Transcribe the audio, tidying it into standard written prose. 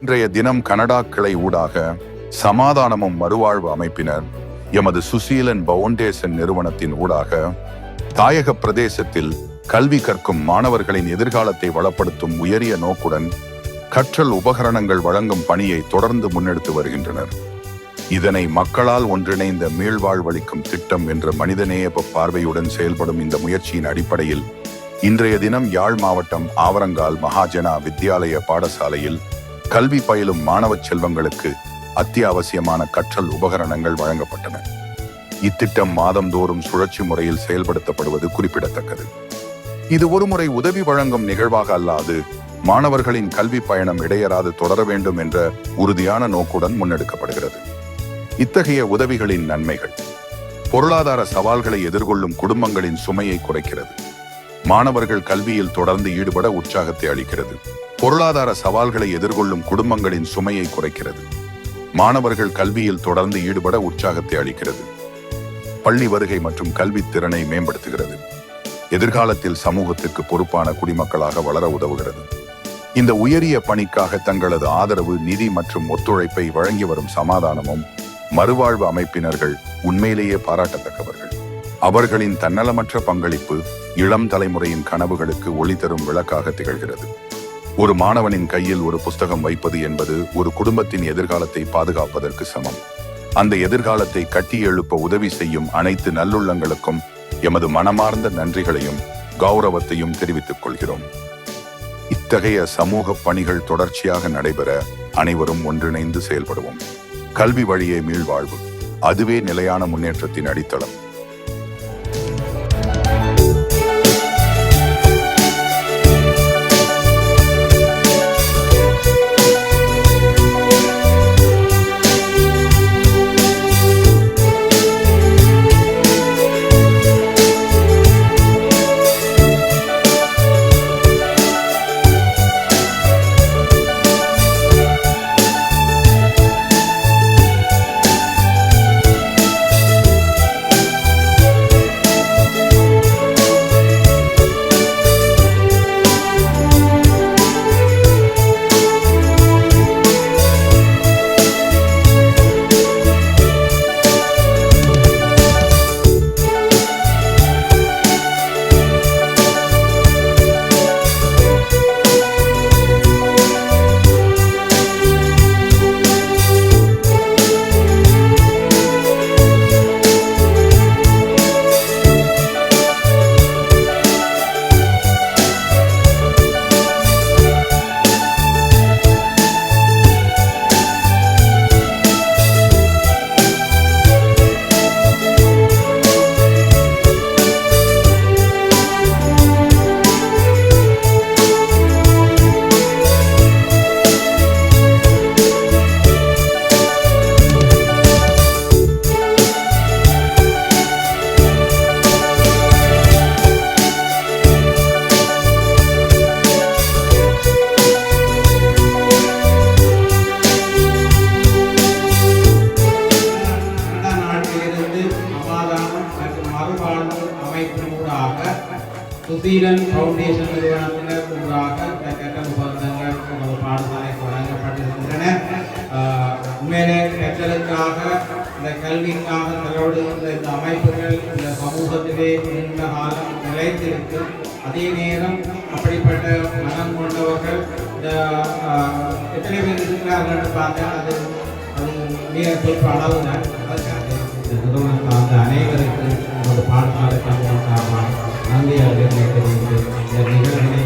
இன்றைய தினம் கனடா கிளை ஊடாக சமாதானமும் மறுவாழ்வு அமைப்பினர் எமது சுசீலன் பவுண்டேஷன் நிறுவனத்தின் ஊடாக தாயக பிரதேசத்தில் கல்வி கற்கும் மாணவர்களின் எதிர்காலத்தை வளப்படுத்தும் உயரிய நோக்குடன் கற்றல் உபகரணங்கள் வழங்கும் பணியை தொடர்ந்து முன்னெடுத்து வருகின்றனர். இதனை மக்களால் ஒன்றிணைந்த மீள்வாழ்வளிக்கும் திட்டம் என்ற மனிதநேய பார்வையுடன் செயல்படும் இந்த முயற்சியின் அடிப்படையில் இன்றைய தினம் யாழ் மாவட்டம் ஆவரங்கால் மகாஜனா வித்யாலய பாடசாலையில் கல்வி பயிலும் மாணவ செல்வங்களுக்கு அத்தியாவசியமான கற்றல் உபகரணங்கள் வழங்கப்பட்டன. இத்திட்டம் மாதந்தோறும் சுழற்சி முறையில் செயல்படுத்தப்படுவது குறிப்பிடத்தக்கது. இது ஒருமுறை உதவி வழங்கும் நிகழ்வாக அல்லாது மாணவர்களின் கல்வி பயணம் இடையறாது தொடர வேண்டும் என்ற உறுதியான நோக்குடன் முன்னெடுக்கப்படுகிறது. இத்தகைய உதவிகளின் நன்மைகள்: பொருளாதார சவால்களை எதிர்கொள்ளும் குடும்பங்களின் சுமையை குறைக்கிறது. மாணவர்கள் கல்வியில் தொடர்ந்து ஈடுபட உற்சாகத்தை அளிக்கிறது. பொருளாதார சவால்களை எதிர்கொள்ளும் குடும்பங்களின் சுமையை குறைக்கிறது. மாணவர்கள் கல்வியில் தொடர்ந்து ஈடுபட உற்சாகத்தை அளிக்கிறது. பள்ளி வருகை மற்றும் கல்வி திறனை மேம்படுத்துகிறது. எதிர்காலத்தில் சமூகத்துக்கு பொறுப்பான குடிமக்களாக வளர உதவுகிறது. இந்த உயரிய பணிக்காக தங்களது ஆதரவு, நிதி மற்றும் ஒத்துழைப்பை வழங்கி வரும் சமாதானமும் மறுவாழ்வு அமைப்பினர்கள் உண்மையிலேயே பாராட்டத்தக்கவர்கள். அவர்களின் தன்னலமற்ற பங்களிப்பு இளம் தலைமுறையின் கனவுகளுக்கு ஒளி தரும் விளக்காக திகழ்கிறது. ஒரு மாணவனின் கையில் ஒரு புஸ்தகம் வைப்பது என்பது ஒரு குடும்பத்தின் எதிர்காலத்தை பாதுகாப்பதற்கு சமம். அந்த எதிர்காலத்தை கட்டி எழுப்ப உதவி செய்யும் அனைத்து நல்லுள்ளங்களுக்கும் எமது மனமார்ந்த நன்றிகளையும் கௌரவத்தையும் தெரிவித்துக் கொள்கிறோம். இத்தகைய சமூக பணிகள் தொடர்ச்சியாக நடைபெற அனைவரும் ஒன்றிணைந்து செயல்படுவோம். கல்வி வழியே மீள்வாழ்வு, அதுவே நிலையான முன்னேற்றத்தின் அடித்தளம். சுசீலன் பவுண்டேஷன் நிறுவனத்தினர் ஊடாக கற்றல் உபகரணங்கள் நமது பாடசாலைக்கு வழங்கப்பட்டிருக்கின்றன. உண்மையிலே கற்றலுக்காக, இந்த கல்விக்காக செலவிடுகின்ற இந்த அமைப்புகள் இந்த சமூகத்திலே நீண்ட காலம் நிலைத்திருக்கும். அதே நேரம் அப்படிப்பட்ட மனம் கொண்டவர்கள் இந்த எத்தனை பேர் இருக்கிறார்கள் பார்த்தா அது மிக சொற்ப அளவு தான். இந்த நிறுவனம் சார்ந்த அனைவருக்கு நமது பாடசாலை சமூகம் சார்பாக நன்றியாக இந்த நிகழ்வினை